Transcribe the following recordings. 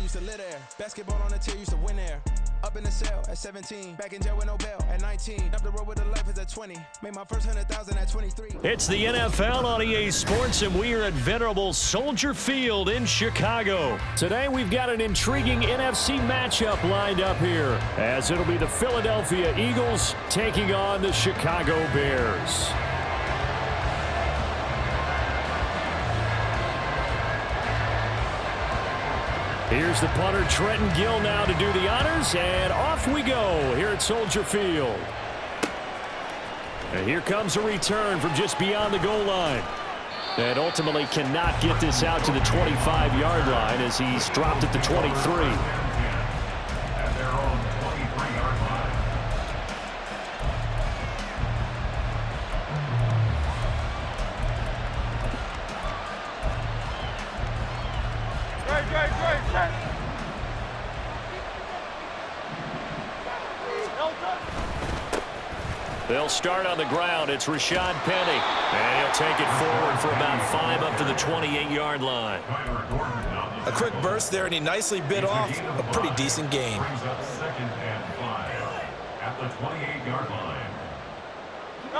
used to live there. Basketball on the tier, used to win there. Up in the cell at 17, back in jail with no bail at 19. Up the road with the life is at 20. Made my first 100,000 at 23. It's the NFL on EA Sports, and we are at venerable Soldier Field in Chicago. Today we've got an intriguing NFC matchup lined up here, as it'll be the Philadelphia Eagles taking on the Chicago Bears. Here's the punter, Trenton Gill, now to do the honors, and off we go here at Soldier Field. And here comes a return from just beyond the goal line. And ultimately cannot get this out to the 25-yard line as he's dropped at the 23. They'll start on the ground. It's Rashad Penny. And he'll take it forward for about 5 up to the 28-yard line. A quick burst there, and he nicely bit off a pretty decent gain.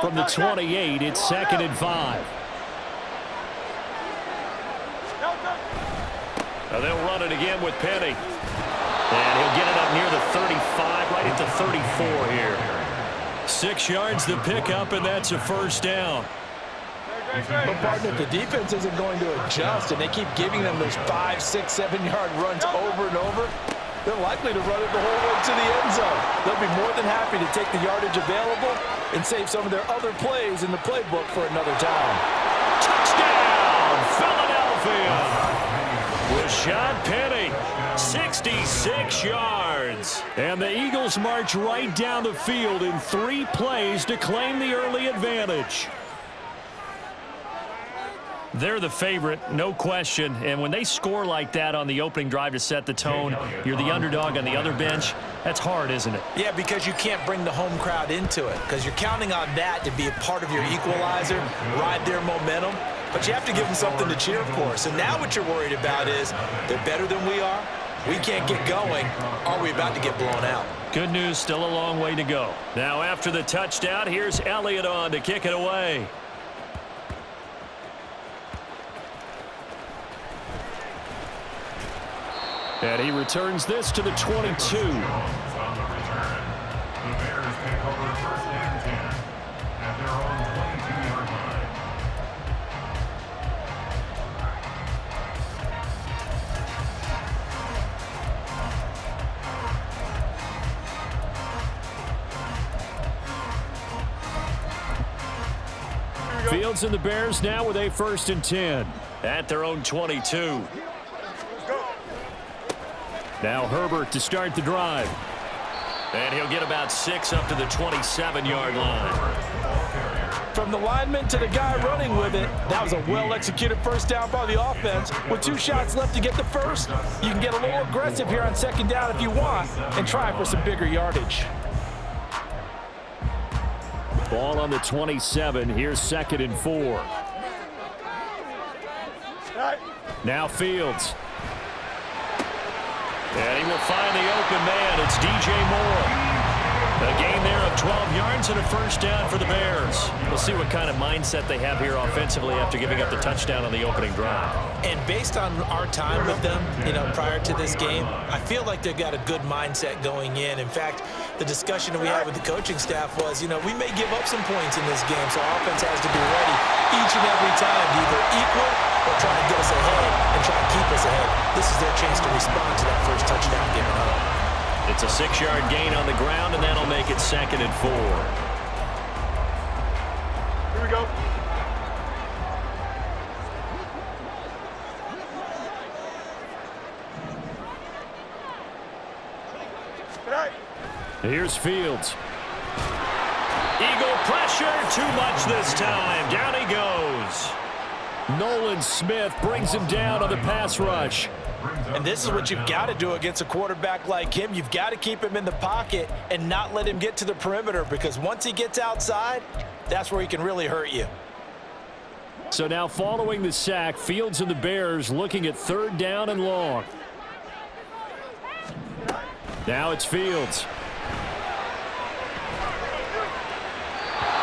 From the 28, it's 2nd and 5. Now they'll run it again with Penny. And he'll get it up near the 35, right at the 34 here. 6 yards the pickup, and that's a first down. But, partner, if the defense isn't going to adjust and they keep giving them those 5, 6, 7-yard runs over and over, they're likely to run it the whole way to the end zone. They'll be more than happy to take the yardage available and save some of their other plays in the playbook for another time. Touchdown, Philadelphia! Rashad Penny, 66 yards. And the Eagles march right down the field in 3 plays to claim the early advantage. They're the favorite, no question. And when they score like that on the opening drive to set the tone, you're the underdog on the other bench. That's hard, isn't it? Yeah, because you can't bring the home crowd into it, because you're counting on that to be a part of your equalizer, ride their momentum. But you have to give them something to cheer for. So now what you're worried about is they're better than we are. We can't get going. Are we about to get blown out? Good news, still a long way to go. Now after the touchdown, here's Elliott on to kick it away. And he returns this to the 22. Fields and the Bears now with a 1st and 10 at their own 22. Now Herbert to start the drive. And he'll get about 6 up to the 27-yard line. From the lineman to the guy running with it, that was a well-executed first down by the offense. With 2 shots left to get the first, you can get a little aggressive here on 2nd down if you want and try for some bigger yardage. Ball on the 27. Here's 2nd and 4. Now Fields. And he will find the open man. It's DJ Moore. A gain there of 12 yards and a first down for the Bears. We'll see what kind of mindset they have here offensively after giving up the touchdown on the opening drive. And based on our time with them, prior to this game, I feel like they've got a good mindset going in. In fact, the discussion that we had with the coaching staff was, we may give up some points in this game, so our offense has to be ready each and every time to either equal or try to get us ahead and try to keep us ahead. This is their chance to respond to that first touchdown given up. It's a 6-yard gain on the ground, and that'll make it 2nd and 4. Here we go. Here's Fields. Eagle pressure, too much this time. Down he goes. Nolan Smith brings him down on the pass rush. And this is what you've got to do against a quarterback like him. You've got to keep him in the pocket and not let him get to the perimeter, because once he gets outside, that's where he can really hurt you. So now following the sack, Fields and the Bears looking at 3rd down and long. Now it's Fields.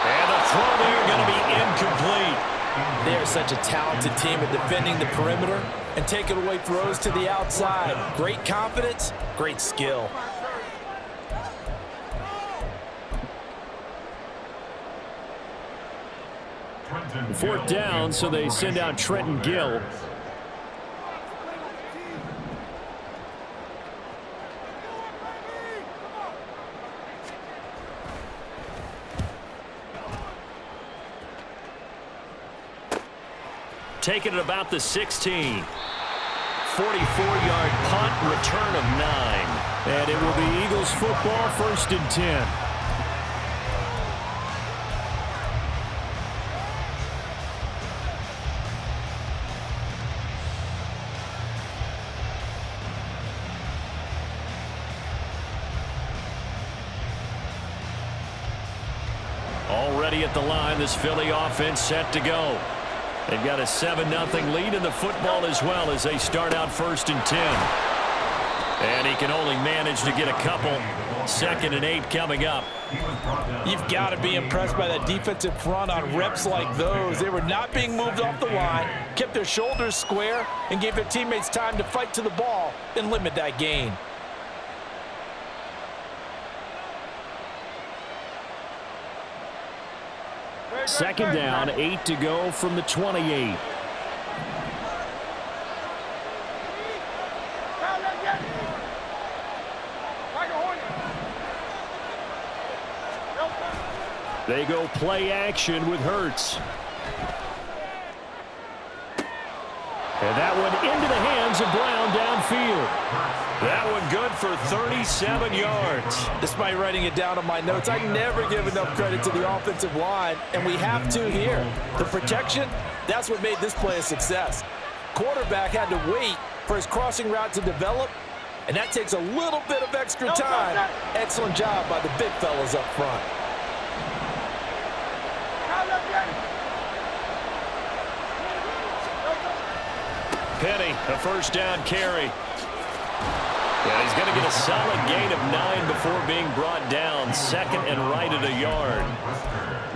And the throw there going to be incomplete. They're such a talented team at defending the perimeter and taking away throws to the outside. Great confidence, great skill. Fourth down, so they send out Trenton Gill. Taking it about the 16. 44-yard punt, return of 9. And it will be Eagles football, 1st and 10. Already at the line, this Philly offense set to go. They've got a 7-0 lead in the football as well as they start out 1st and 10. And he can only manage to get a couple. 2nd and 8 coming up. You've got to be impressed by that defensive front on reps like those. They were not being moved off the line, kept their shoulders square, and gave their teammates time to fight to the ball and limit that gain. Second down, 8 to go from the 28. They go play action with Hurts. And that one into the hands of Brown downfield. That one good for 37 yards. Despite writing it down on my notes, I never give enough credit to the offensive line, and we have to here. The protection, that's what made this play a success. Quarterback had to wait for his crossing route to develop, and that takes a little bit of extra time. Excellent job by the big fellas up front. Penny, a 1st down carry. Yeah, he's going to get a solid gain of 9 before being brought down. 2nd and right at a yard.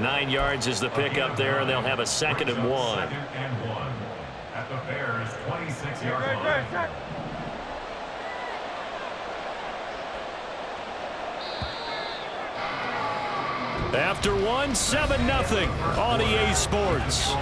9 yards is the pickup there, and they'll have a 2nd and 1. At the Bears' 26-yard line. After 1, 7-0 on EA Sports.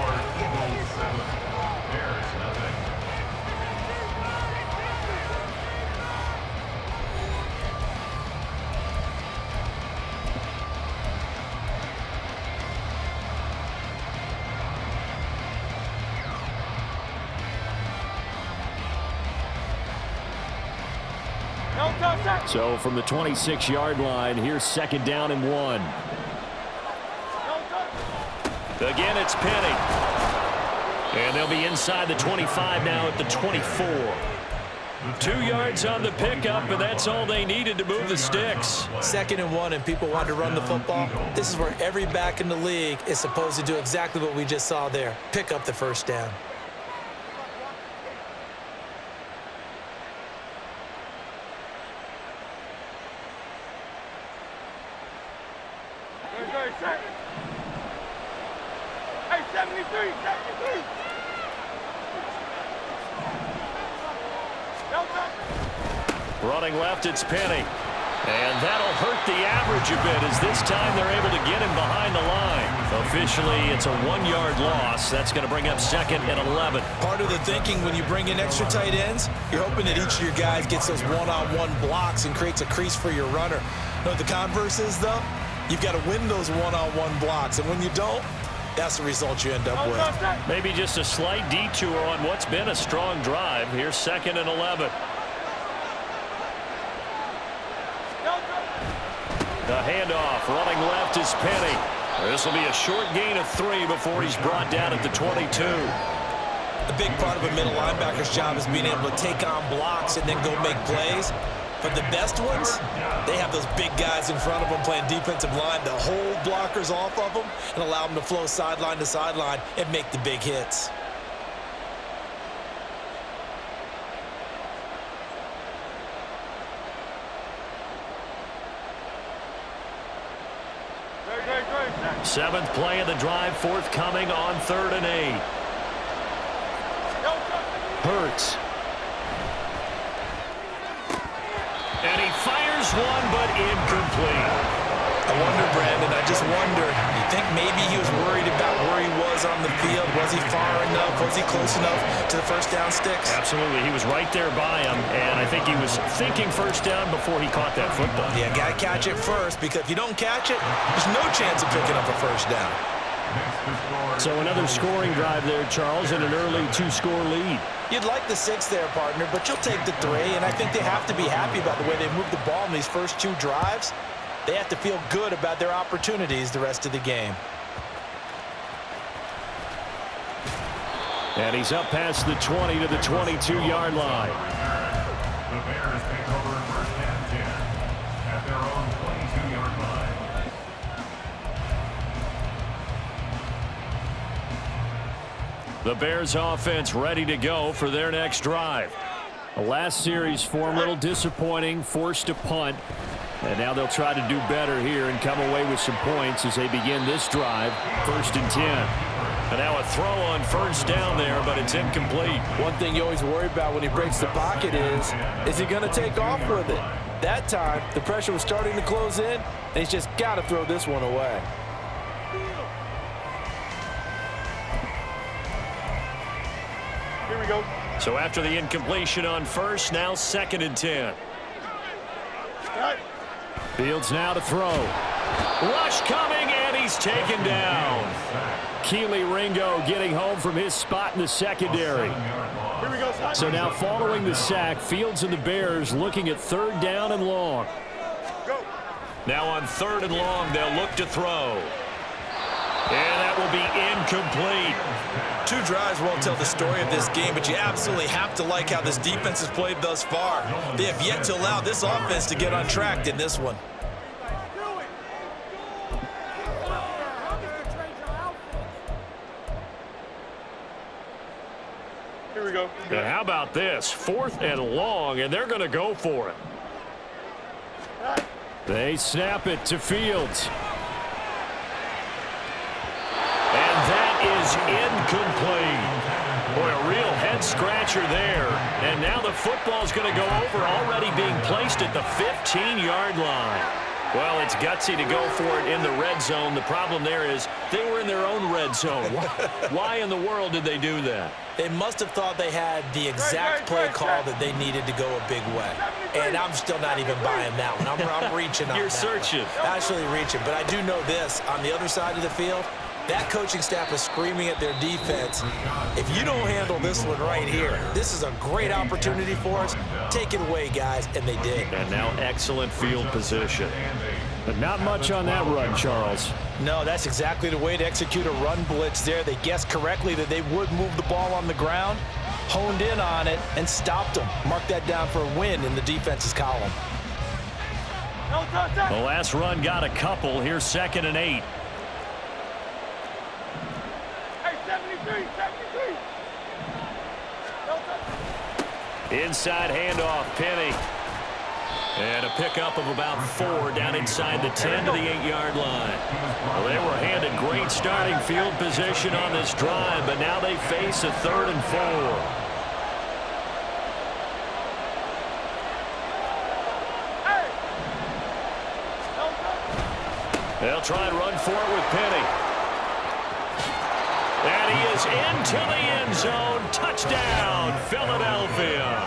So from the 26-yard line, here's 2nd down and 1. Again, it's Penny. And they'll be inside the 25 now at the 24. 2 yards on the pickup, and that's all they needed to move the sticks. 2nd and 1, and people want to run the football. This is where every back in the league is supposed to do exactly what we just saw there. Pick up the 1st down. Running left, it's Penny. And that'll hurt the average a bit as this time they're able to get him behind the line. Officially, it's a 1-yard loss. That's going to bring up 2nd and 11. Part of the thinking when you bring in extra tight ends, you're hoping that each of your guys gets those one-on-one blocks and creates a crease for your runner. You know what the converse is, though? You've got to win those one-on-one blocks, and when you don't, that's the result you end up with. Maybe just a slight detour on what's been a strong drive. Here's 2nd and 11. The handoff, running left is Penny. This will be a short gain of 3 before he's brought down at the 22. A big part of a middle linebacker's job is being able to take on blocks and then go make plays. But the best ones, they have those big guys in front of them playing defensive line to hold blockers off of them and allow them to flow sideline to sideline and make the big hits. Seventh play of the drive forthcoming on 3rd and 8. Hurts. And he fires one, but incomplete. I wonder, Brandon, I just wonder, you think maybe he was worried about where he was on the field? Was he far enough? Was he close enough to the first down sticks? Absolutely. He was right there by him, and I think he was thinking first down before he caught that football. Yeah, got to catch it first, because if you don't catch it, there's no chance of picking up a first down. So another scoring drive there, Charles, and an early 2-score lead. You'd like the 6 there, partner, but you'll take the 3, and I think they have to be happy about the way they moved the ball in these first 2 drives. They have to feel good about their opportunities the rest of the game. And he's up past the 20 to the 22-yard line. The Bears take over first and 10 at their own 22-yard line. The Bears offense ready to go for their next drive. The last series for them a little disappointing, forced a punt. And now they'll try to do better here and come away with some points as they begin this drive, 1st and 10. And now a throw on first down there, but it's incomplete. One thing you always worry about when he breaks the pocket is he going to take off with it? That time, the pressure was starting to close in, and he's just got to throw this one away. Here we go. So after the incompletion on first, now 2nd and 10. Fields now to throw. Rush coming, and he's taken down. Keely Ringo getting home from his spot in the secondary. Here we go. So now following the sack, Fields and the Bears looking at 3rd down and long. Go. Now on 3rd and long, they'll look to throw. And that will be incomplete. 2 drives won't tell the story of this game, but you absolutely have to like how this defense has played thus far. They have yet to allow this offense to get on track in this one. Here we go. And how about this? 4th and long, and they're going to go for it. They snap it to Fields. And that is incomplete. Boy, a real head-scratcher there. And now the football's going to go over, already being placed at the 15-yard line. Well, it's gutsy to go for it in the red zone. The problem there is they were in their own red zone. Why in the world did they do that? They must have thought they had the exact play call that they needed to go a big way. And I'm still not even buying that one. I'm reaching on You're that searching. one. Actually reaching. But I do know this. On the other side of the field, that coaching staff is screaming at their defense. If you don't handle this one right here, this is a great opportunity for us. Take it away, guys. And they did. And now excellent field position. But not much on that run, Charles. No, that's exactly the way to execute a run blitz there. They guessed correctly that they would move the ball on the ground, honed in on it, and stopped them. Mark that down for a win in the defense's column. The last run got a couple. Here's 2nd and 8. Hey, 73, 73. Inside handoff, Penny. And a pickup of about 4 down inside the 10 to the 8-yard line. Well, they were handed great starting field position on this drive, but now they face a 3rd and 4. They'll try and run for it with Penny. And he is into the end zone. Touchdown, Philadelphia.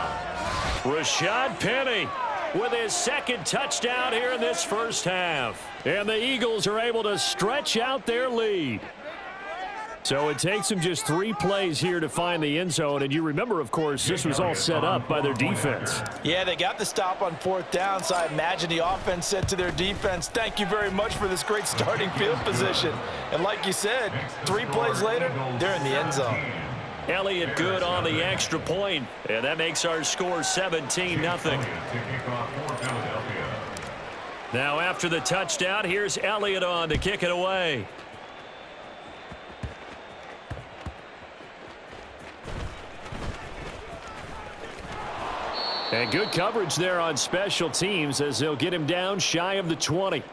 Rashad Penny with his 2nd touchdown here in this first half. And the Eagles are able to stretch out their lead. So it takes them just 3 plays here to find the end zone. And you remember, of course, this was all set up by their defense. Yeah, they got the stop on 4th down, so I imagine the offense said to their defense, thank you very much for this great starting field position. And like you said, 3 plays later, they're in the end zone. Elliott good on the extra point, and that makes our score 17-0. Now after the touchdown, here's Elliott on to kick it away. And good coverage there on special teams as they'll get him down shy of the 20.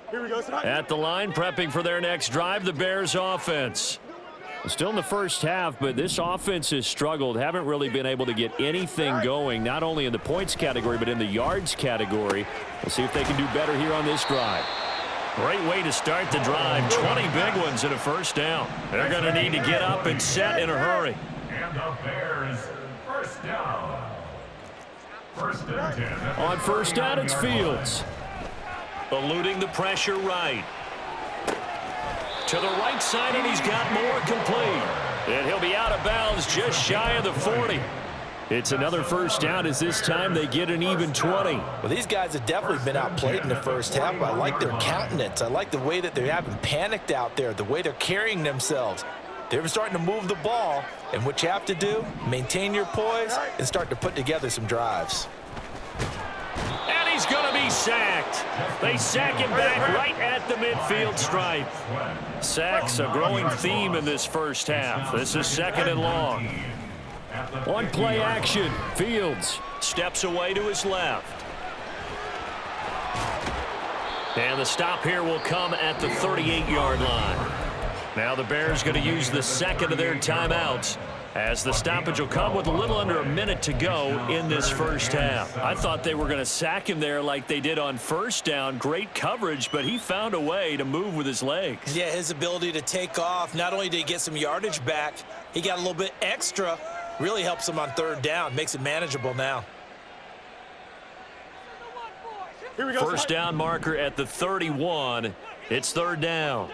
Here we go. At the line, prepping for their next drive, the Bears offense. Still in the first half, but this offense has struggled. Haven't really been able to get anything going, not only in the points category, but in the yards category. We'll see if they can do better here on this drive. Great way to start the drive. 20 big ones and a first down. They're going to need to get up and set in a hurry. And the Bears, first down. First and 10. On first down, it's Fields. Eluding the pressure right. To the right side, and he's got more complete. And he'll be out of bounds just shy of the 40. It's another first down as this time they get an even 20. Well, these guys have definitely been outplayed in the first half. I like their countenance. I like the way that they haven't panicked out there, the way they're carrying themselves. They're starting to move the ball, and what you have to do, maintain your poise and start to put together some drives. And he's going to be sacked. They sack him back right at the midfield stripe. Sacks a growing theme in this first half. This is second and long. On play action, Fields steps away to his left. And the stop here will come at the 38-yard line. Now the Bears going to use the second of their timeouts, as the stoppage will come with a little under a minute to go in this first half. I thought they were going to sack him there like they did on first down. Great coverage, but he found a way to move with his legs. Yeah, his ability to take off, not only did he get some yardage back, he got a little bit extra. Really helps him on third down, makes it manageable now. Here we go. First down marker at the 31. It's third down.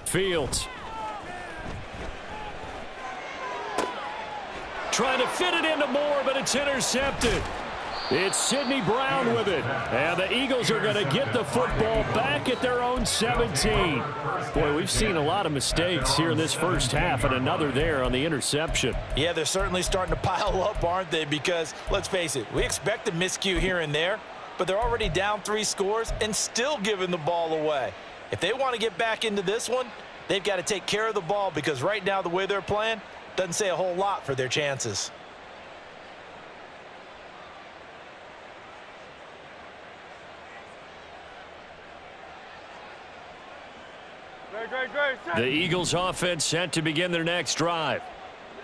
Fields. Trying to fit it into Moore, but it's intercepted. It's Sidney Brown with it. And the Eagles are going to get the football back at their own 17. Boy, we've seen a lot of mistakes here in this first half, and another there on the interception. Yeah, they're certainly starting to pile up, aren't they? Because, let's face it, we expect a miscue here and there, but they're already down 3 scores and still giving the ball away. If they want to get back into this one, they've got to take care of the ball, because right now the way they're playing doesn't say a whole lot for their chances. The Eagles offense set to begin their next drive.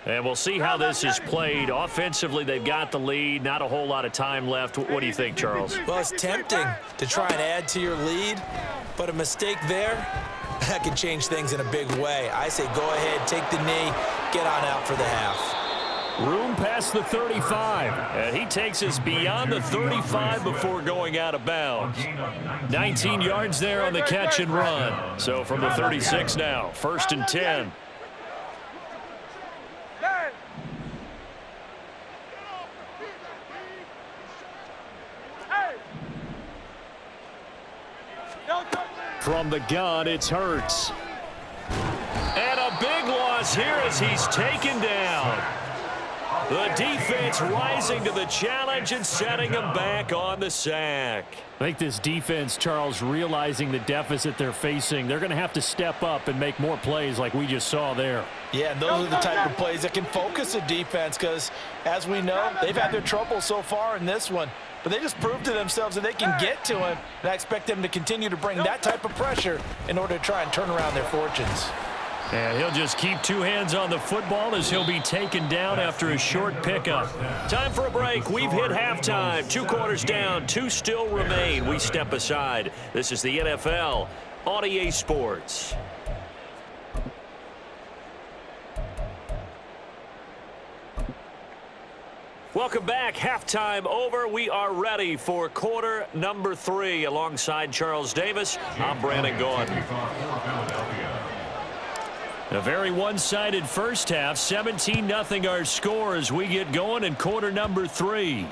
And we'll see how this is played. Offensively, they've got the lead. Not a whole lot of time left. What do you think, Charles? Well, it's tempting to try and add to your lead, but a mistake there, that could change things in a big way. I say go ahead, take the knee, get on out for the half. Room past the 35, and he takes us beyond the 35 before going out of bounds. 19 yards there on the catch and run. So from the 36 now, first and 10. From the gun, it's Hurts. And a big loss here as he's taken down. The defense rising to the challenge and setting them back on the sack. I think this defense, Charles, realizing the deficit they're facing, they're going to have to step up and make more plays like we just saw there. Yeah, and those are the type of plays that can focus a defense because, as we know, they've had their trouble so far in this one. But they just proved to themselves that they can get to him, and I expect them to continue to bring that type of pressure in order to try and turn around their fortunes. And he'll just keep 2 hands on the football as he'll be taken down after a short pickup. Time for a break. We've hit halftime. 2 quarters down, 2 still remain. We step aside. This is the NFL on EA Sports. Welcome back. Halftime over. We are ready for quarter number 3. Alongside Charles Davis, I'm Brandon Gaudin. A very one-sided first half. 17-0 our score as we get going in quarter number 3.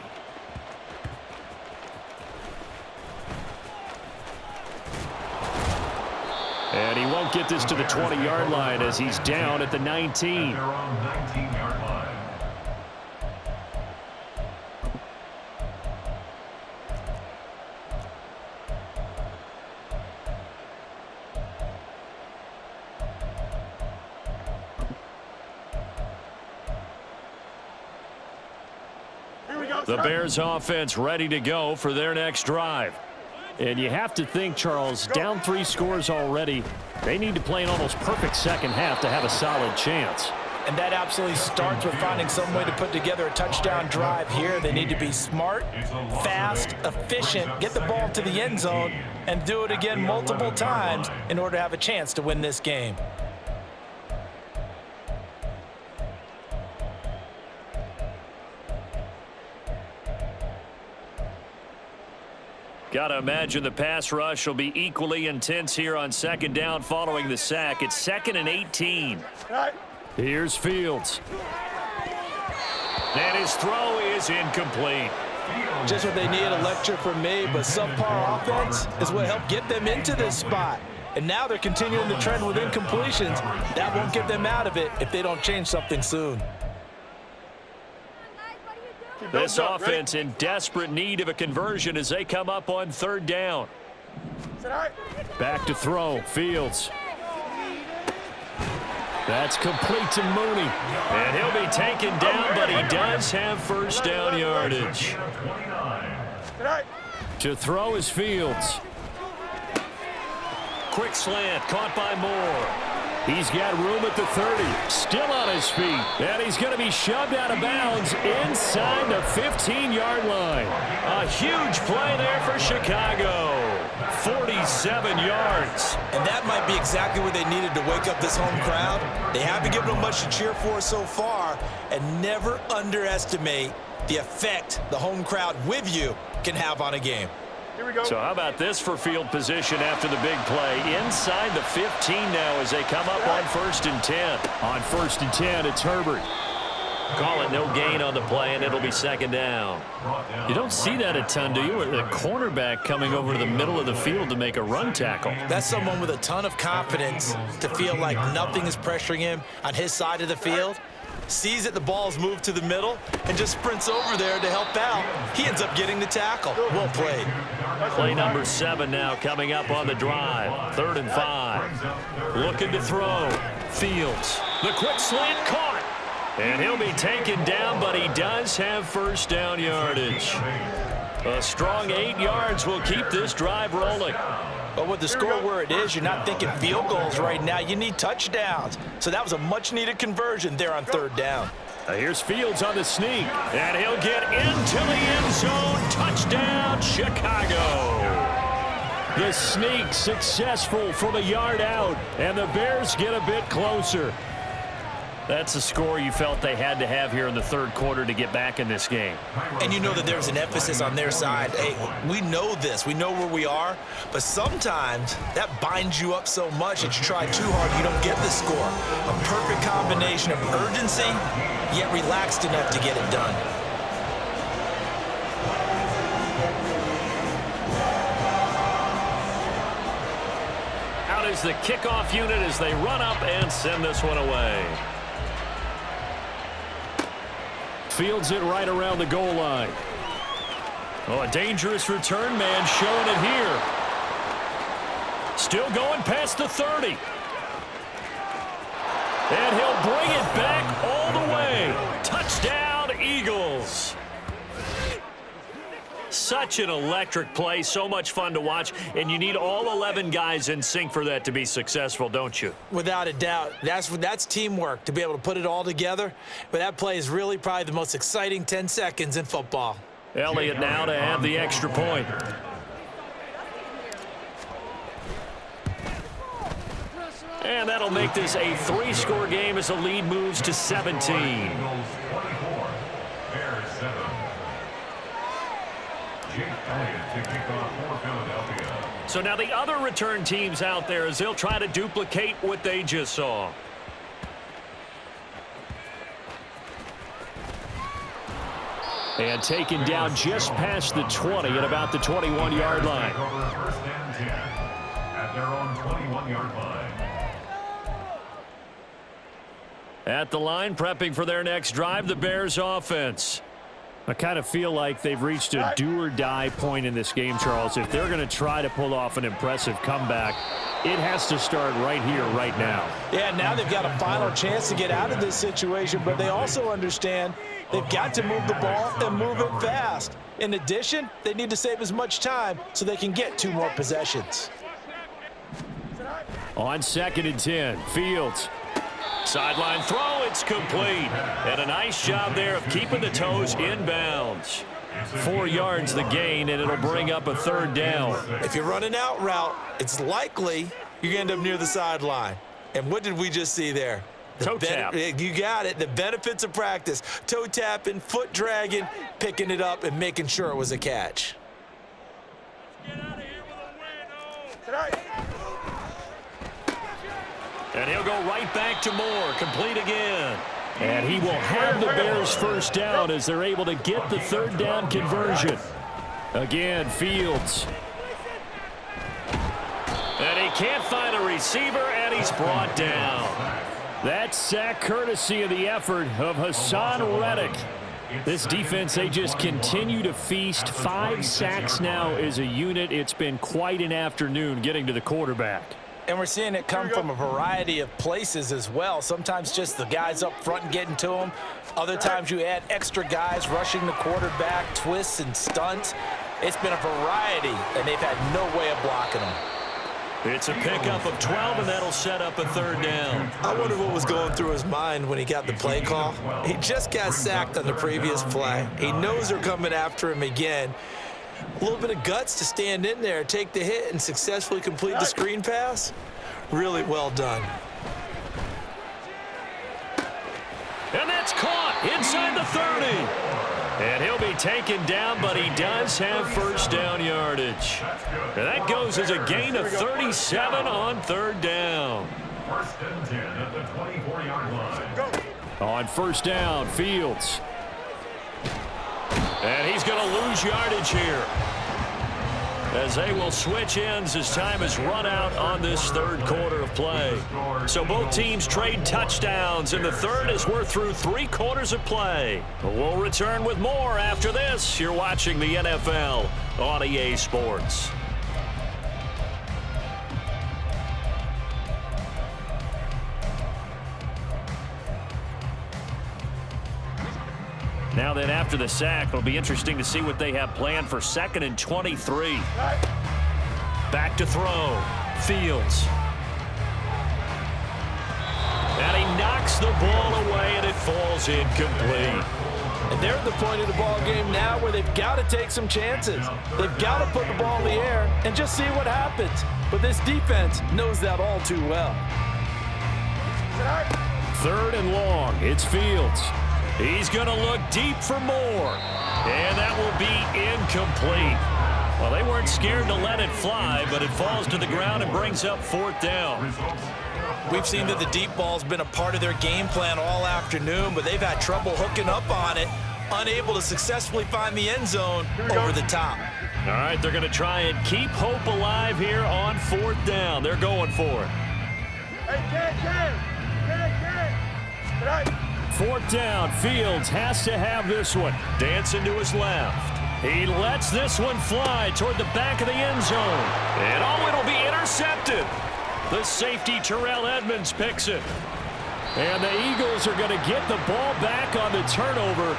And he won't get this to the 20-yard line as he's down at the 19. They're on 19-yard line. The Bears offense ready to go for their next drive. And you have to think, Charles, down 3 scores already. They need to play an almost perfect second half to have a solid chance. And that absolutely starts with finding some way to put together a touchdown drive here. They need to be smart, fast, efficient, get the ball to the end zone, and do it again multiple times in order to have a chance to win this game. Got to imagine the pass rush will be equally intense here on second down following the sack. It's 2nd and 18. Here's Fields. And his throw is incomplete. Just what they need, a lecture from me, but subpar offense is what helped get them into this spot. And now they're continuing the trend with incompletions. That won't get them out of it if they don't change something soon. This offense in desperate need of a conversion as they come up on 3rd down. Back to throw, Fields. That's complete to Mooney. And he'll be taken down, but he does have first down yardage. To throw is Fields. Quick slant, caught by Moore. He's got room at the 30, still on his feet, and he's going to be shoved out of bounds inside the 15-yard line. A huge play there for Chicago. 47 yards. And that might be exactly what they needed to wake up this home crowd. They haven't given them much to cheer for so far, and never underestimate the effect the home crowd with you can have on a game. So how about this for field position after the big play? Inside the 15 now as they come up on 1st and 10. On 1st and 10, it's Herbert. Call it no gain on the play, and it'll be 2nd down. You don't see that a ton, do you? A cornerback coming over to the middle of the field to make a run tackle. That's someone with a ton of confidence to feel like nothing is pressuring him on his side of the field. Sees that the ball's moved to the middle and just sprints over there to help out. He ends up getting the tackle. Well played. Play number 7 now coming up on the drive. 3rd and 5. Looking to throw. Fields. The quick slant caught. And he'll be taken down, but he does have first down yardage. A strong 8 yards will keep this drive rolling. But with the score where it is, you're not thinking field goals right now. You need touchdowns. So that was a much-needed conversion there on 3rd down. Here's Fields on the sneak, and he'll get into the end zone. Touchdown, Chicago. The sneak successful from a yard out, and the Bears get a bit closer. That's a score you felt they had to have here in the 3rd quarter to get back in this game. And you know that there's an emphasis on their side. Hey, we know this. We know where we are. But sometimes that binds you up so much that you try too hard, you don't get the score. A perfect combination of urgency, yet relaxed enough to get it done. Out is the kickoff unit as they run up and send this one away. Fields it right around the goal line. Oh, a dangerous return man showing it here. Still going past the 30. And he'll bring it back all the way. Touchdown, Eagles. Such an electric play, so much fun to watch, and you need all 11 guys in sync for that to be successful, don't you? Without a doubt. That's teamwork, to be able to put it all together. But that play is really probably the most exciting 10 seconds in football. Elliott now to have the extra point. And that'll make this a 3-score game as the lead moves to 17. So now the other return teams out there as they'll try to duplicate what they just saw. And taken down just past the 20 at about the 21-yard line. First and 10 at their own 21-yard line. At the line, prepping for their next drive, the Bears offense. I kind of feel like they've reached a do-or-die point in this game, Charles. If they're going to try to pull off an impressive comeback, it has to start right here, right now. Yeah, now they've got a final chance to get out of this situation, but they also understand they've got to move the ball and move it fast. In addition, they need to save as much time so they can get 2 more possessions. On 2nd and 10, Fields. Sideline throw, it's complete. And a nice job there of keeping the toes inbounds. 4 yards the gain, and it'll bring up a 3rd down. If you're running out route, it's likely you're going to end up near the sideline. And what did we just see there? Toe tap. You got it. The benefits of practice. Toe tapping, foot dragging, picking it up, and making sure it was a catch. And he'll go right back to Moore, complete again. And he will have the Bears first down as they're able to get the 3rd down conversion. Again, Fields. And he can't find a receiver, and he's brought down. That sack courtesy of the effort of Hassan Reddick. This defense, they just continue to feast. 5 sacks now as a unit. It's been quite an afternoon getting to the quarterback. And we're seeing it come from a variety of places as well. Sometimes just the guys up front getting to them. Other times you add extra guys rushing the quarterback, twists and stunts. It's been a variety, and they've had no way of blocking them. It's a pickup of 12, and that'll set up a 3rd down. I wonder what was going through his mind when he got the play call. He just got sacked on the previous play. He knows they're coming after him again. A little bit of guts to stand in there, take the hit, and successfully complete the screen pass. Really well done. And that's caught inside the 30. And he'll be taken down, but he does have 1st down yardage. And that goes as a gain of 37 on 3rd down. 1st and 10 at the 24-yard line. On 1st down, Fields. And he's going to lose yardage here, as they will switch ends as time has run out on this 3rd quarter of play. So both teams trade touchdowns in the 3rd as we're through 3 quarters of play. We'll return with more after this. You're watching the NFL on EA Sports. Now then, after the sack, it'll be interesting to see what they have planned for 2nd and 23. Back to throw. Fields. And he knocks the ball away, and it falls incomplete. And they're at the point of the ball game now where they've got to take some chances. They've got to put the ball in the air and just see what happens. But this defense knows that all too well. 3rd and long. It's Fields. He's going to look deep for Moore. And that will be incomplete. Well, they weren't scared to let it fly, but it falls to the ground and brings up 4th down. We've seen that the deep ball's been a part of their game plan all afternoon, but they've had trouble hooking up on it, unable to successfully find the end zone over the top. All right, they're going to try and keep hope alive here on 4th down. They're going for it. 4th down, Fields has to have this one. Dancing to his left. He lets this one fly toward the back of the end zone. And it'll be intercepted. The safety, Terrell Edmonds, picks it. And the Eagles are going to get the ball back on the turnover.